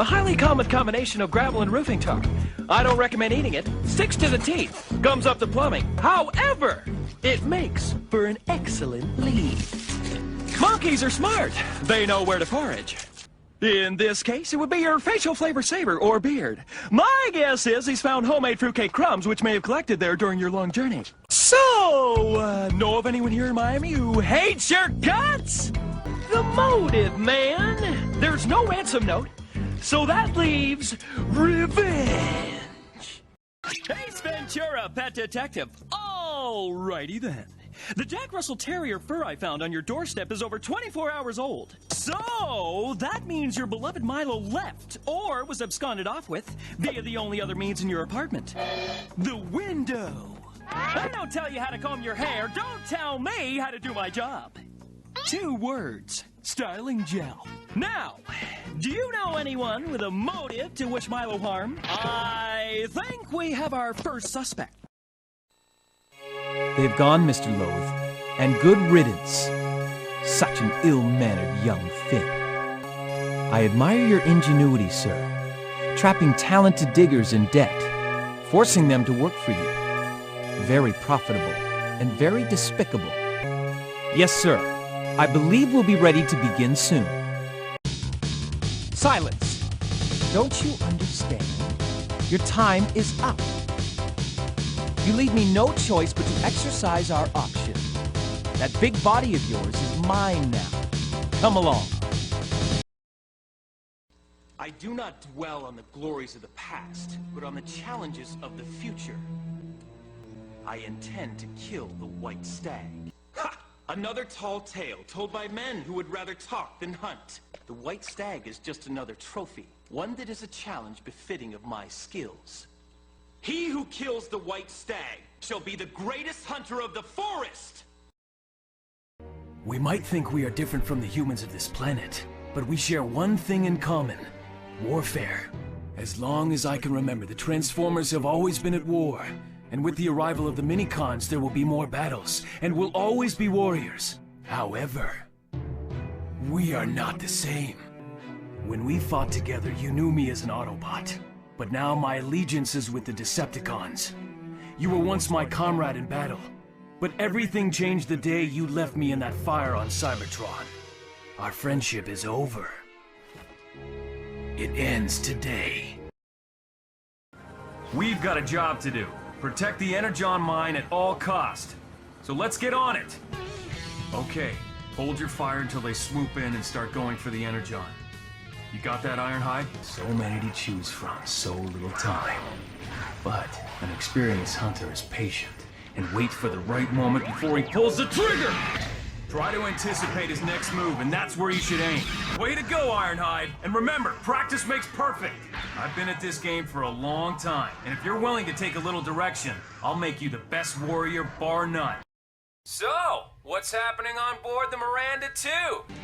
A highly common combination of gravel and roofing tar. I don't recommend eating it. Sticks to the teeth. Gums up the plumbing. However, it makes for an excellent lead. Monkeys are smart. They know where to forage. In this case, it would be your facial flavor saver or beard. My guess is he's found homemade fruitcake crumbs, which may have collected there during your long journey. So, know of anyone here in Miami who hates your guts? The motive, man. There's no ransom note, so that leaves revenge. Ace Ventura, pet detective. Alrighty then. The Jack Russell Terrier fur I found on your doorstep is over 24 hours old. So, that means your beloved Milo left, or was absconded off with, via the only other means in your apartment. The window. I don't tell you how to comb your hair, don't tell me how to do my job. 2 words. Styling gel. Now, do you know anyone with a motive to wish Milo harm? I think we have our first suspect. They've gone, Mr. Loathe, and good riddance. Such an ill-mannered young thing. I admire your ingenuity, sir. Trapping talented diggers in debt, forcing them to work for you. Very profitable and very despicable. Yes, sir. I believe we'll be ready to begin soon. Silence! Don't you understand? Your time is up. You leave me no choice but to exercise our option. That big body of yours is mine now. Come along. I do not dwell on the glories of the past, but on the challenges of the future. I intend to kill the white stag. Ha! Another tall tale told by men who would rather talk than hunt. The white stag is just another trophy, one that is a challenge befitting of my skills. He who kills the white stag shall be the greatest hunter of the forest! We might think we are different from the humans of this planet, but we share one thing in common. Warfare. As long as I can remember, the Transformers have always been at war. And with the arrival of the Minicons, there will be more battles, and we'll always be warriors. However, we are not the same. When we fought together, you knew me as an Autobot. But now my allegiance is with the Decepticons. You were once my comrade in battle, but everything changed the day you left me in that fire on Cybertron. Our friendship is over. It ends today. We've got a job to do. Protect the Energon mine at all cost. So let's get on it. Okay, hold your fire until they swoop in and start going for the Energon. You got that, Ironhide? So many to choose from, so little time. But an experienced hunter is patient and waits for the right moment before he pulls the trigger! Try to anticipate his next move, and that's where you should aim. Way to go, Ironhide! And remember, practice makes perfect! I've been at this game for a long time, and if you're willing to take a little direction, I'll make you the best warrior, bar none. So, what's happening on board the Miranda 2?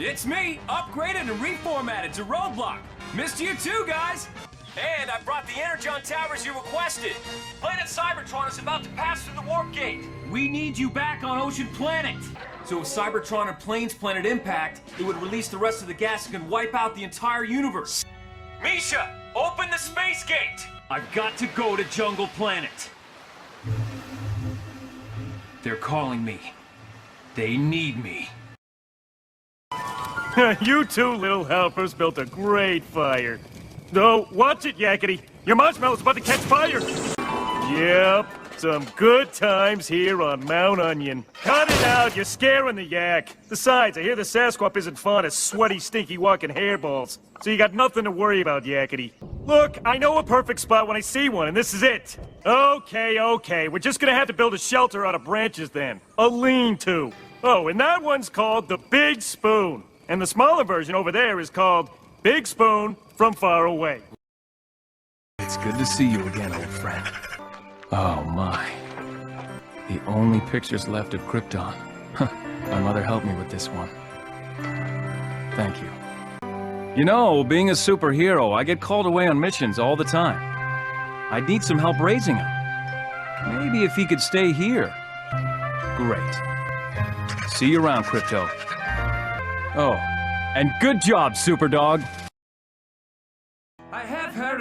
It's me, upgraded and reformatted to Roadblock. Missed you too, guys! And I brought the Energon towers you requested. Planet Cybertron is about to pass through the warp gate. We need you back on Ocean Planet. So if Cybertron and Plains Planet impact, it would release the rest of the gas and can wipe out the entire universe. Misha, open the space gate! I've got to go to Jungle Planet. They're calling me. They need me. You two little helpers built a great fire. No, watch it, Yakety. Your marshmallow's about to catch fire. Yep, some good times here on Mount Onion. Cut it out, you're scaring the yak. Besides, I hear the Sasquatch isn't fond of sweaty, stinky walking hairballs. So you got nothing to worry about, Yakety. Look, I know a perfect spot when I see one, and this is it. Okay, we're just gonna have to build a shelter out of branches then. A lean-to. Oh, and that one's called the Big Spoon. And the smaller version over there is called Big Spoon from Far Away. It's good to see you again, old friend. Oh my. The only pictures left of Krypton. My mother helped me with this one. Thank you. You know, being a superhero, I get called away on missions all the time. I'd need some help raising him. Maybe if he could stay here. Great. See you around, Crypto. Oh, and good job, Superdog.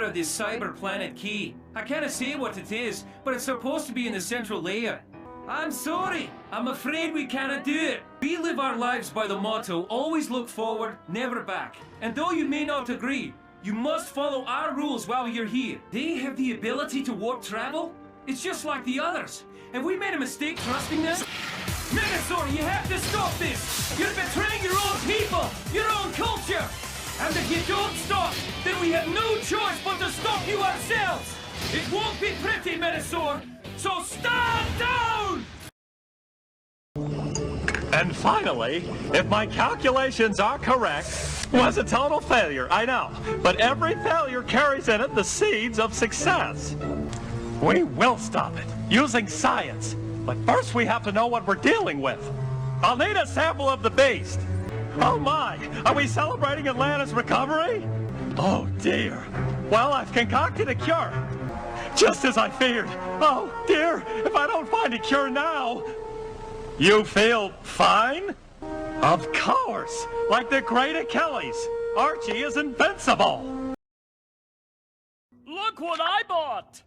center of this cyber planet key. I can't say what it is, but it's supposed to be in the central layer. I'm sorry. I'm afraid we cannot do it. We live our lives by the motto, always look forward, never back. And though you may not agree, you must follow our rules while you're here. They have the ability to warp travel. It's just like the others. Have we made a mistake trusting them? Megasaur, you have to stop this! You're betraying your own people, your own culture! And if you don't stop, then we have no choice but to stop you ourselves! It won't be pretty, Megasaur, so stand down! And finally, if my calculations are correct, was a total failure, I know. But every failure carries in it the seeds of success. We will stop it, using science. But first we have to know what we're dealing with. I'll need a sample of the beast. Oh my, are we celebrating Atlanta's recovery? Oh dear. Well, I've concocted a cure. Just as I feared. Oh dear, if I don't find a cure now. You feel fine? Of course, like the great Achilles. Archie is invincible. Look what I bought!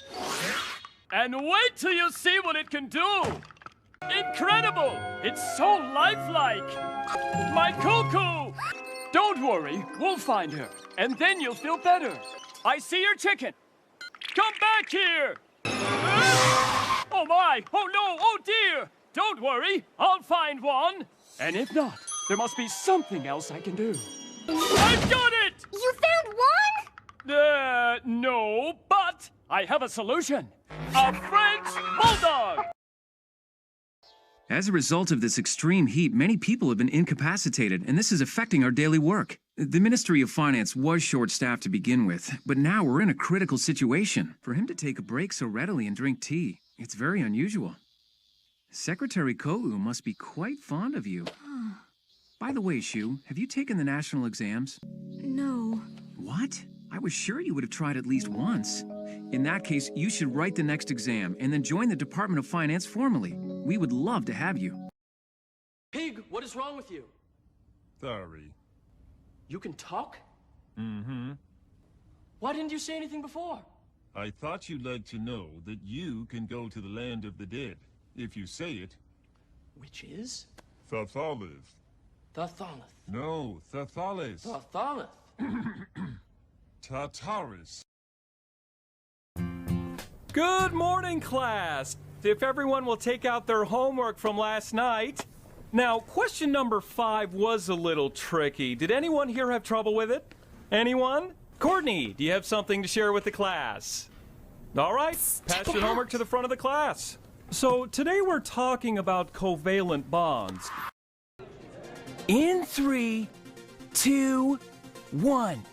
And wait till you see what it can do! Incredible! It's so lifelike! My cuckoo! Don't worry, we'll find her, and then you'll feel better. I see your chicken. Come back here! Oh my! Oh no! Oh dear! Don't worry, I'll find one. And if not, there must be something else I can do. I've got it! You found one? No, but I have a solution. A French bulldog! As a result of this extreme heat, many people have been incapacitated, and this is affecting our daily work. The Ministry of Finance was short-staffed to begin with, but now we're in a critical situation. For him to take a break so readily and drink tea, it's very unusual. Secretary Kolu must be quite fond of you. By the way, Shu, have you taken the national exams? No. What? I was sure you would have tried at least once. In that case, you should write the next exam and then join the Department of Finance formally. We would love to have you. Pig, what is wrong with you? Sorry. You can talk? Mm-hmm. Why didn't you say anything before? I thought you'd like to know that you can go to the land of the dead, if you say it. Which is? Thathalith. Thathalith. No, Thathalith. Thathalith. Tartarus. Good morning, class. If everyone will take out their homework from last night. Now, question number 5 was a little tricky. Did anyone here have trouble with it? Anyone? Courtney, do you have something to share with the class? All right, pass your homework to the front of the class. So today we're talking about covalent bonds. In 3, 2, 1.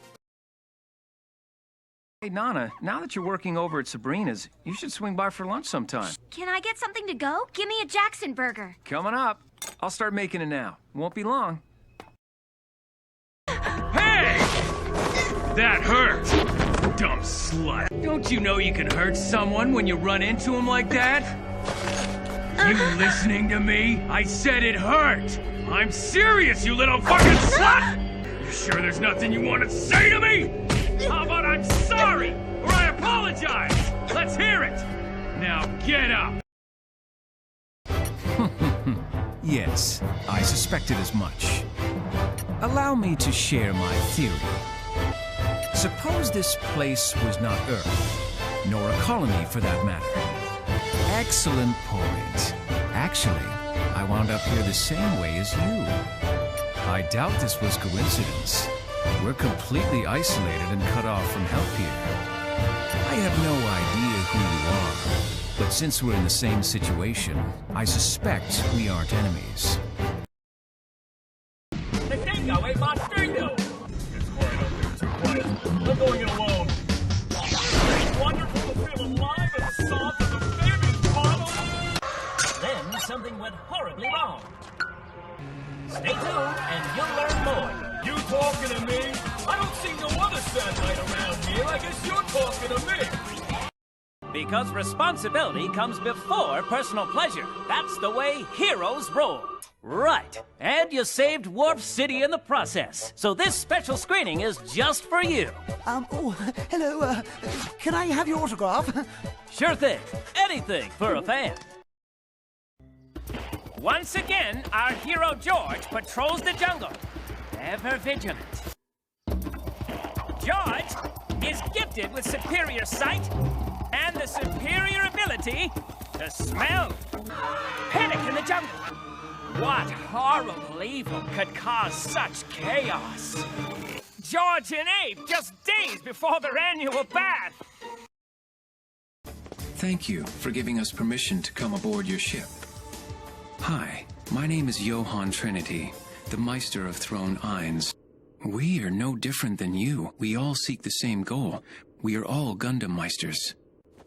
Hey, Nana, now that you're working over at Sabrina's, you should swing by for lunch sometime. Can I get something to go? Give me a Jackson burger. Coming up. I'll start making it now. Won't be long. Hey! That hurt! Dumb slut. Don't you know you can hurt someone when you run into him like that? You listening to me? I said it hurt! I'm serious, you little fucking slut! You sure there's nothing you want to say to me? How about I'm sorry, or I apologize? Let's hear it! Now get up! Yes, I suspected as much. Allow me to share my theory. Suppose this place was not Earth, nor a colony for that matter. Excellent point. Actually, I wound up here the same way as you. I doubt this was coincidence. We're completely isolated and cut off from help here. I have no idea who you are, but since we're in the same situation, I suspect we aren't enemies. The dingo ate my dingo! It's quiet out there, too quiet. I'm going in alone. It's wonderful to feel alive and soft as a baby's bottle! Then something went horribly wrong. Stay tuned and you'll learn more. You talking to me? I don't see no other satellite around here. I guess you're talking to me. Because responsibility comes before personal pleasure. That's the way heroes roll. Right, and you saved Warp City in the process. So this special screening is just for you. Oh, hello, can I have your autograph? Sure thing. Anything for a fan. Once again, our hero George patrols the jungle, ever vigilant. George is gifted with superior sight and the superior ability to smell. Panic in the jungle. What horrible evil could cause such chaos? George and Abe just days before their annual bath. Thank you for giving us permission to come aboard your ship. Hi, my name is Johann Trinity, the Meister of Throne Einz. We are no different than you. We all seek the same goal. We are all Gundam Meisters.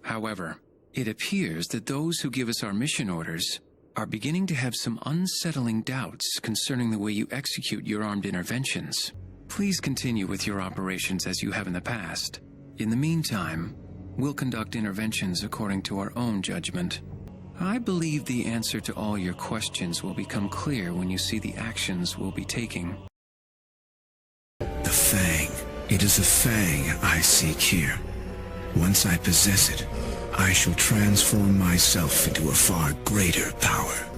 However, it appears that those who give us our mission orders are beginning to have some unsettling doubts concerning the way you execute your armed interventions. Please continue with your operations as you have in the past. In the meantime, we'll conduct interventions according to our own judgment. I believe the answer to all your questions will become clear when you see the actions we'll be taking. The Fang. It is the Fang I seek here. Once I possess it, I shall transform myself into a far greater power.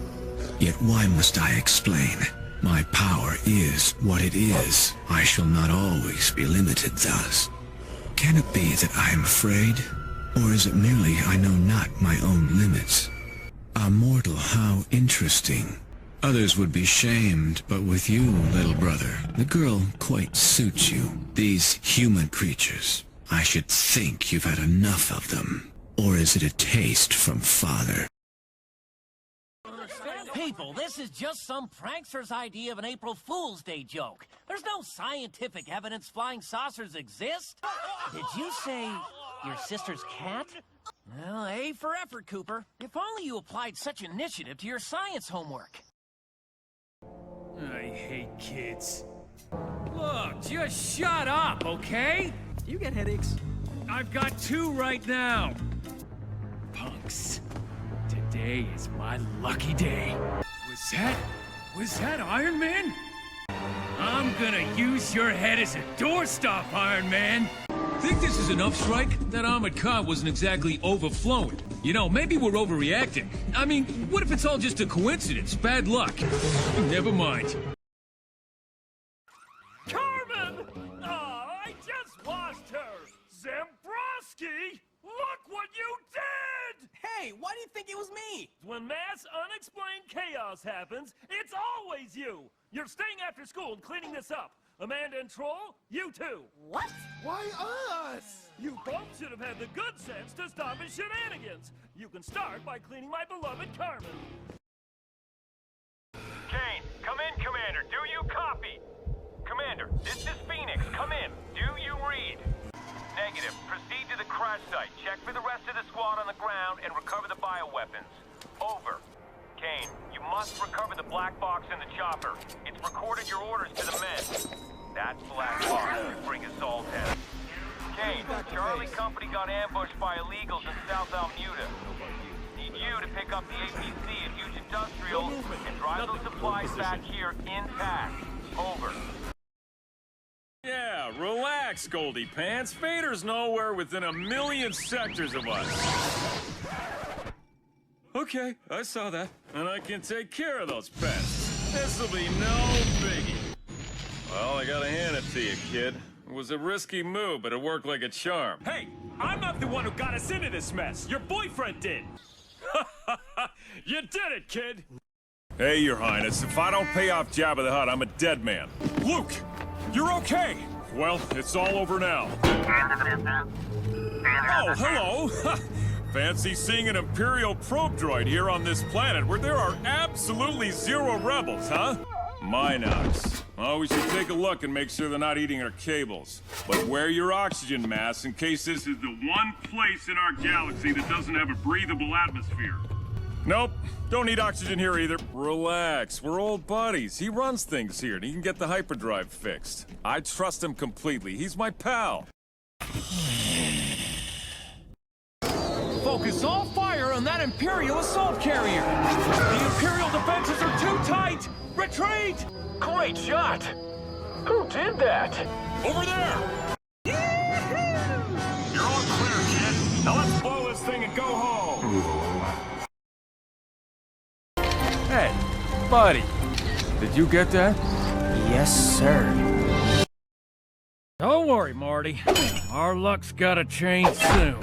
Yet why must I explain? My power is what it is. I shall not always be limited thus. Can it be that I am afraid? Or is it merely I know not my own limits? A mortal, how interesting. Others would be shamed, but with you, little brother, the girl quite suits you. These human creatures, I should think you've had enough of them. Or is it a taste from father? People, this is just some prankster's idea of an April Fool's Day joke. There's no scientific evidence flying saucers exist. Did you say your sister's cat? Well, A for effort, Cooper. If only you applied such initiative to your science homework. I hate kids. Look, just shut up, okay? Do you get headaches? I've got 2 right now. Punks. Today is my lucky day. Was that Iron Man? I'm gonna use your head as a doorstop, Iron Man. Think this is enough, Strike? That armored car wasn't exactly overflowing. You know, maybe we're overreacting. I mean, what if it's all just a coincidence? Bad luck. Never mind. Carmen! Oh, I just lost her! Zambrowski! Look what you did! Hey, why do you think it was me? When mass unexplained chaos happens, it's always you! You're staying after school and cleaning this up. Amanda and Troll, you too! What? Why us? You both should have had the good sense to stop his shenanigans. You can start by cleaning my beloved Carmen. Kane, come in, Commander. Do you copy? Commander, this is Phoenix. Come in. Do you read? Negative. Proceed to the crash site. Check for the rest of the squad on the ground and recover the bioweapons. Over. Kane, you must recover the black box in the chopper. It's recorded your orders to the men. That black box would bring us all down. Kane, Charlie Company got ambushed by illegals in South Almuda. Need you to pick up the APC at Huge Industrial and drive those supplies back here intact. Over. Yeah, relax, Goldie Pants. Vader's nowhere within a million sectors of us. Okay, I saw that. And I can take care of those pests. This'll be no biggie. Well, I gotta hand it to you, kid. It was a risky move, but it worked like a charm. Hey, I'm not the one who got us into this mess. Your boyfriend did. You did it, kid. Hey, Your Highness, if I don't pay off Jabba the Hutt, I'm a dead man. Luke, you're okay. Well, it's all over now. Oh, hello. Fancy seeing an Imperial probe droid here on this planet where there are absolutely 0 rebels, huh? Minox. Oh, we should take a look and make sure they're not eating our cables. But wear your oxygen mask in case this is the one place in our galaxy that doesn't have a breathable atmosphere. Nope, don't need oxygen here either. Relax, we're old buddies. He runs things here and he can get the hyperdrive fixed. I trust him completely. He's my pal. Focus all fire on that Imperial assault carrier! The Imperial defenses are too tight! Retreat! Great shot! Who did that? Over there! You're all clear, kid. Now let's blow this thing and go home. Hey, buddy. Did you get that? Yes, sir. Don't worry, Marty. Our luck's gotta change soon.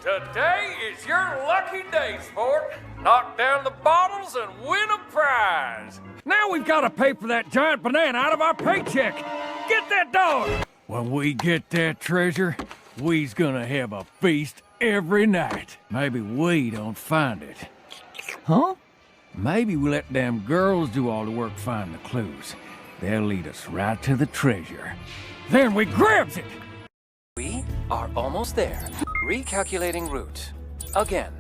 Today is your lucky day, sport. Knock down the bottles and win a prize. Now we've gotta pay for that giant banana out of our paycheck. Get that dog! When we get that treasure, we's gonna have a feast every night. Maybe we don't find it. Huh? Maybe we let them girls do all the work finding the clues. They'll lead us right to the treasure. Then we grabs it! We are almost there. Recalculating route. Again.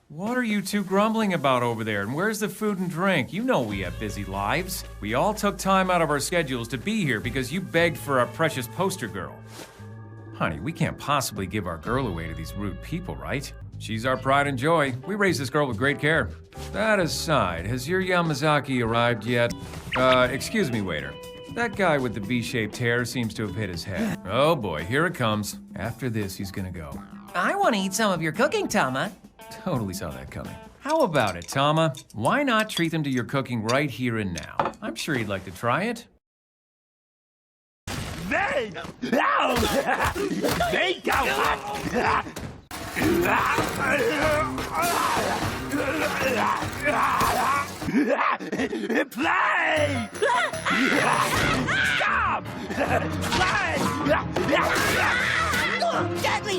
What are you two grumbling about over there? And where's the food and drink? You know we have busy lives. We all took time out of our schedules to be here because you begged for our precious poster girl. Honey, we can't possibly give our girl away to these rude people, right? She's our pride and joy. We raised this girl with great care. That aside, has your Yamazaki arrived yet? Excuse me, waiter. That guy with the V-shaped hair seems to have hit his head. Oh boy, here it comes. After this, he's gonna go. I want to eat some of your cooking, Tama. Totally saw that coming. How about it, Tama? Why not treat them to your cooking right here and now? I'm sure he'd like to try it. They go Play! Stop! Play! Deadly!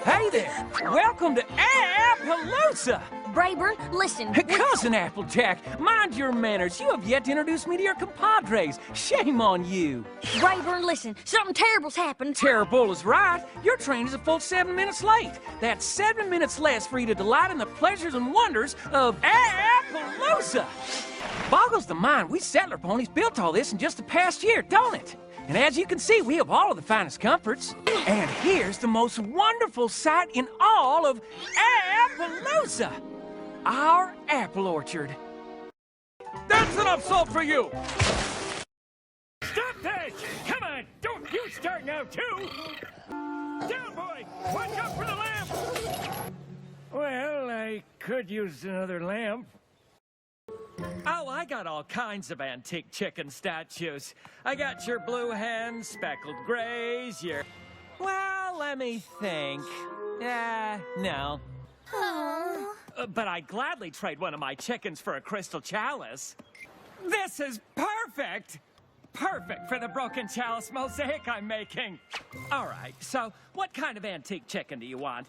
Hey there! Welcome to Appaloosa! Brayburn, listen. Cousin Applejack, mind your manners. You have yet to introduce me to your compadres. Shame on you. Brayburn, listen. Something terrible's happened. Terrible is right. Your train is a full 7 minutes late. That's 7 minutes less for you to delight in the pleasures and wonders of Appaloosa. Boggles the mind. We settler ponies built all this in just the past year, don't it? And as you can see, we have all of the finest comforts. And here's the most wonderful sight in all of Appaloosa. Our apple orchard. That's enough salt for you! Stop that! Come on, don't you start now, too! Down, boy! Watch out for the lamp! Well, I could use another lamp. Oh, I got all kinds of antique chicken statues. I got your blue hens, speckled grays, your... Well, let me think. No. But I'd gladly trade one of my chickens for a crystal chalice. This is perfect! Perfect for the broken chalice mosaic I'm making. All right, so what kind of antique chicken do you want?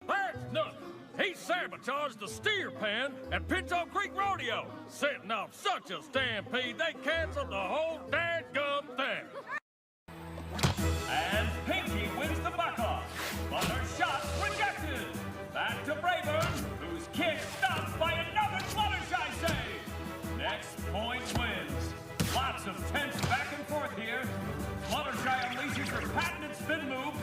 That's nothing. He sabotaged the steer pen at Pinto Creek Rodeo, setting off such a stampede they canceled the whole dadgum thing. And Pinky wins the buck-off, but her shot rejected. Back to Brayburn, whose kick stopped by another Fluttershy save. Next point wins. Lots of tense back and forth here. Fluttershy unleashes her patented spin move,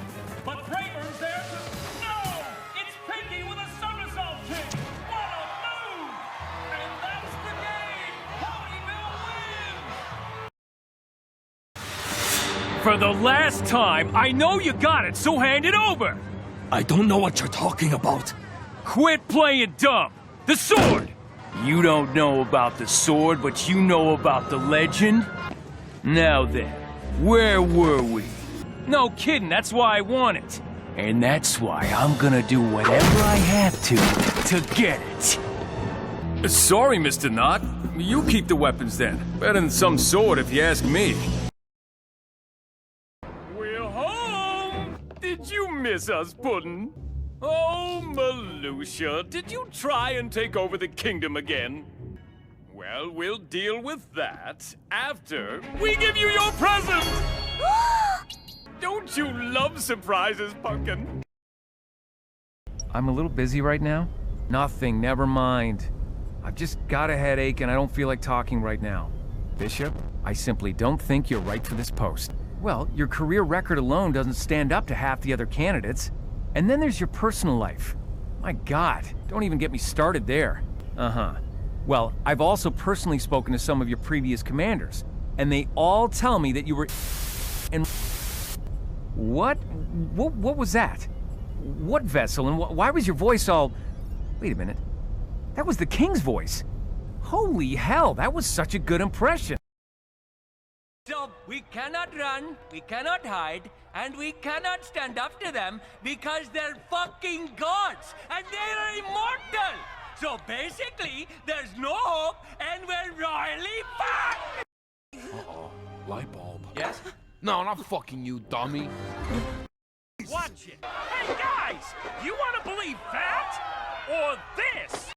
but Brayburn's there to... No! It's Pinky with a somersault kick! What a move! And that's the game! Ponyville wins! For the last time, I know you got it, so hand it over! I don't know what you're talking about. Quit playing dumb! The sword! You don't know about the sword, but you know about the legend? Now then, where were we? No kidding, that's why I want it. And that's why I'm gonna do whatever I have to get it. Sorry, Mr. Knott. You keep the weapons then. Better than some sword if you ask me. We're home! Did you miss us, Puddin'? Oh, Malusha, did you try and take over the kingdom again? Well, we'll deal with that after we give you your present! Don't you love surprises, Pumpkin? I'm a little busy right now. Nothing, never mind. I've just got a headache and I don't feel like talking right now. Bishop, I simply don't think you're right for this post. Well, your career record alone doesn't stand up to half the other candidates. And then there's your personal life. My God, don't even get me started there. Uh-huh. Well, I've also personally spoken to some of your previous commanders, and they all tell me that you were and What was that? What vessel, and why was your voice all... Wait a minute. That was the king's voice. Holy hell, that was such a good impression. So, we cannot run, we cannot hide, and we cannot stand up to them because they're fucking gods, and they're immortal! So basically, there's no hope, and we're royally fucked! Uh-oh. Light bulb. Yes? No, not fucking you, dummy. Watch it. Hey, guys! You want to believe that? Or this?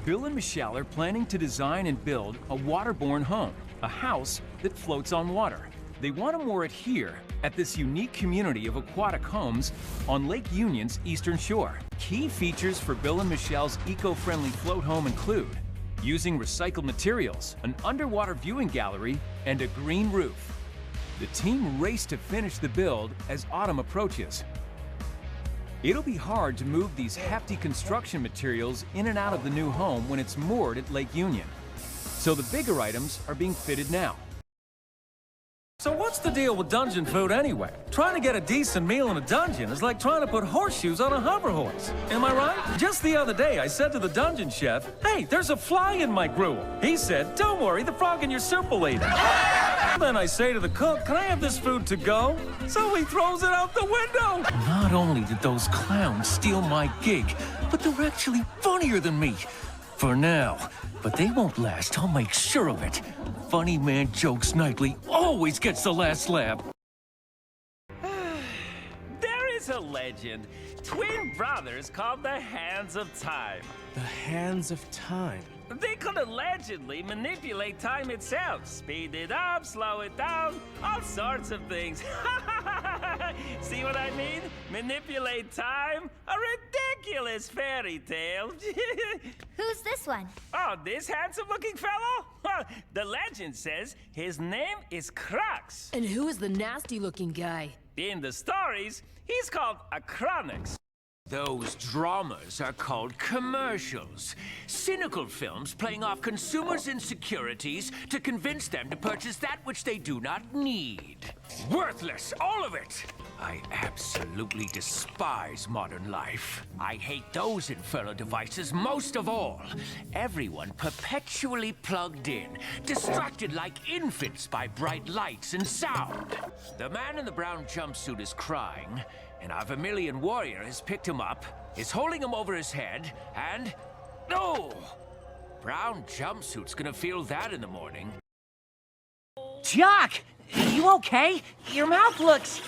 Bill and Michelle are planning to design and build a waterborne home, a house that floats on water. They want to moor it here at this unique community of aquatic homes on Lake Union's eastern shore. Key features for Bill and Michelle's eco-friendly float home include using recycled materials, an underwater viewing gallery, and a green roof. The team race to finish the build as autumn approaches. It'll be hard to move these hefty construction materials in and out of the new home when it's moored at Lake Union. So the bigger items are being fitted now. So what's the deal with dungeon food anyway? Trying to get a decent meal in a dungeon is like trying to put horseshoes on a hover horse. Am I right? Just the other day, I said to the dungeon chef, "Hey, there's a fly in my gruel." He said, "Don't worry, the frog in your soup will eat it." Then I say to the cook, "Can I have this food to go?" So he throws it out the window. Not only did those clowns steal my gig, but they're actually funnier than me. For now. But they won't last, I'll make sure of it. Funny man jokes nightly always gets the last laugh. There is a legend. Twin brothers called the Hands of Time. The Hands of Time? They could allegedly manipulate time itself. Speed it up, slow it down, all sorts of things. See what I mean? Manipulate time? A ridiculous fairy tale. Who's this one? Oh, this handsome-looking fellow? The legend says his name is Crux. And who is the nasty-looking guy? In the stories, he's called Acronix. Those dramas are called commercials. Cynical films playing off consumers' insecurities to convince them to purchase that which they do not need. Worthless, all of it! I absolutely despise modern life. I hate those infernal devices most of all. Everyone perpetually plugged in, distracted like infants by bright lights and sound. The man in the brown jumpsuit is crying, and our Vermilion warrior has picked him up, is holding him over his head, and... Oh! Brown jumpsuit's gonna feel that in the morning. Chuck! You okay? Your mouth looks...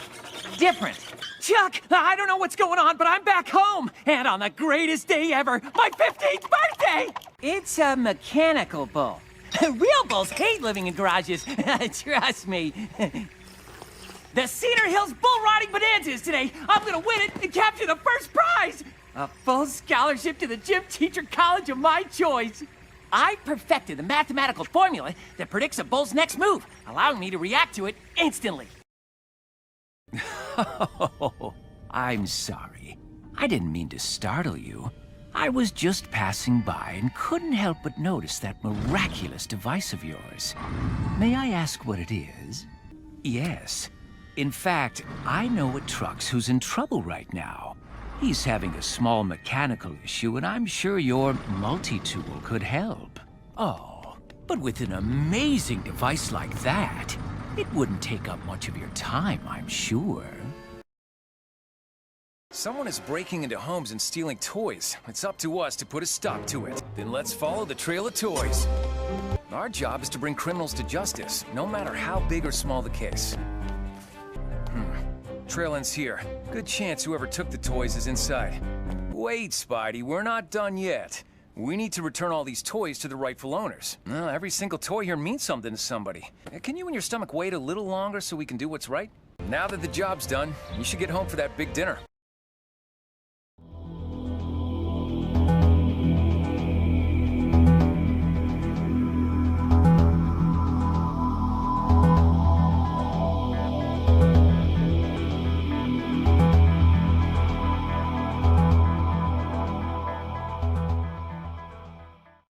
different. Chuck, I don't know what's going on, but I'm back home! And on the greatest day ever, my 15th birthday! It's a mechanical bull. Real bulls hate living in garages. Trust me. The Cedar Hills Bull Riding Bonanza is today. I'm gonna win it and capture the first prize! A full scholarship to the gym teacher college of my choice. I perfected the mathematical formula that predicts a bull's next move, allowing me to react to it instantly. Oh, I'm sorry. I didn't mean to startle you. I was just passing by and couldn't help but notice that miraculous device of yours. May I ask what it is? Yes. In fact, I know a Trux who's in trouble right now. He's having a small mechanical issue, and I'm sure your multi-tool could help. Oh, but with an amazing device like that, it wouldn't take up much of your time, I'm sure. Someone is breaking into homes and stealing toys. It's up to us to put a stop to it. Then let's follow the trail of toys. Our job is to bring criminals to justice, no matter how big or small the case. Trail ends here. Good chance whoever took the toys is inside. Wait, Spidey, we're not done yet. We need to return all these toys to the rightful owners. Every single toy here means something to somebody. Can you and your stomach wait a little longer so we can do what's right? Now that the job's done, you should get home for that big dinner.